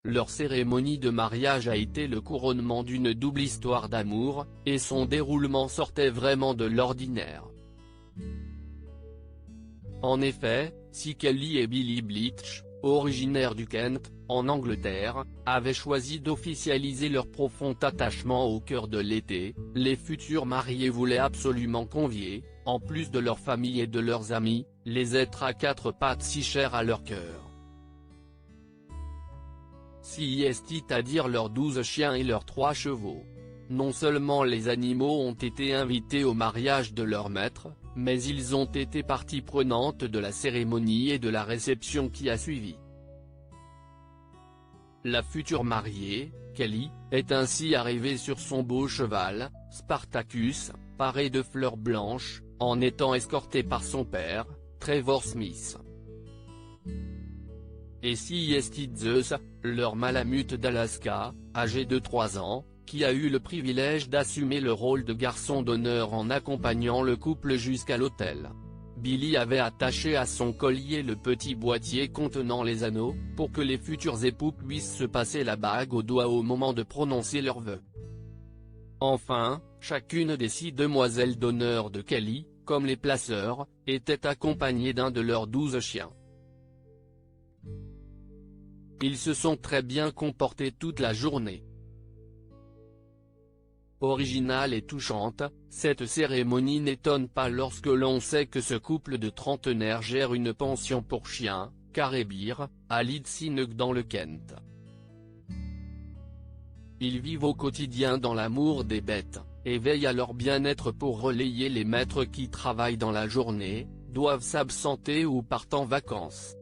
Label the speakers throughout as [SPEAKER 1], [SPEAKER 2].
[SPEAKER 1] leur cérémonie de mariage a été le couronnement d'une double histoire d'amour, et son déroulement sortait vraiment de l'ordinaire. En effet, si Kelly et Billy Bleach, originaires du Kent, en Angleterre, avaient choisi d'officialiser leur profond attachement au cœur de l'été, les futurs mariés voulaient absolument convier, en plus de leur famille et de leurs amis, les êtres à quatre pattes si chers à leur cœur. C'est-à-dire leurs 12 chiens et leurs 3 chevaux. Non seulement les animaux ont été invités au mariage de leur maître, mais ils ont été partie prenante de la cérémonie et de la réception qui a suivi. La future mariée, Kelly, est ainsi arrivée sur son beau cheval, Spartacus, paré de fleurs blanches, en étant escortée par son père, Trevor Smith. Et Zeus, leur malamute d'Alaska, âgé de 3 ans, qui a eu le privilège d'assumer le rôle de garçon d'honneur en accompagnant le couple jusqu'à l'hôtel. Billy avait attaché à son collier le petit boîtier contenant les anneaux, pour que les futurs époux puissent se passer la bague au doigt au moment de prononcer leurs vœux. Enfin, chacune des 6 demoiselles d'honneur de Kelly, comme les placeurs, était accompagnée d'un de leurs 12 chiens. Ils se sont très bien comportés toute la journée. Originale et touchante, cette cérémonie n'étonne pas lorsque l'on sait que ce couple de trentenaires gère une pension pour chiens, Carébir, à Leeds dans le Kent. Ils vivent au quotidien dans l'amour des bêtes, et veillent à leur bien-être pour relayer les maîtres qui travaillent dans la journée, doivent s'absenter ou partent en vacances.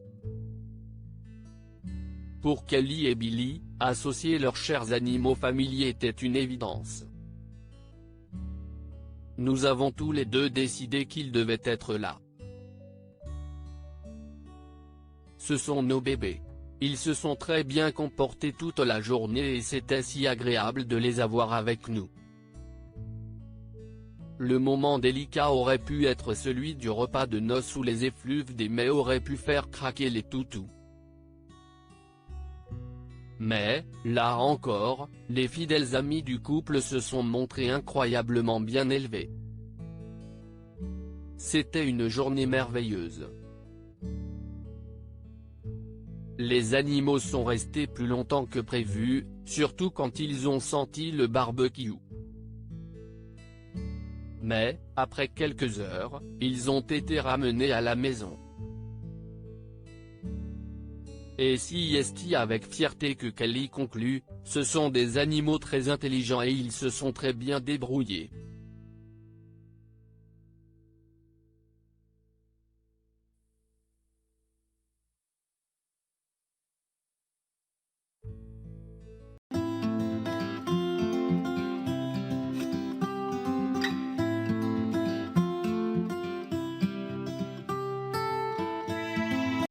[SPEAKER 1] Pour Kelly et Billy, associer leurs chers animaux familiers était une évidence. Nous avons tous les deux décidé qu'ils devaient être là. Ce sont nos bébés. Ils se sont très bien comportés toute la journée et c'était si agréable de les avoir avec nous. Le moment délicat aurait pu être celui du repas de noces où les effluves des mets auraient pu faire craquer les toutous. Mais, là encore, les fidèles amis du couple se sont montrés incroyablement bien élevés. C'était une journée merveilleuse. Les animaux sont restés plus longtemps que prévu, surtout quand ils ont senti le barbecue. Mais, après quelques heures, ils ont été ramenés à la maison. Et c'est avec fierté que Kelly conclut, ce sont des animaux très intelligents et ils se sont très bien débrouillés.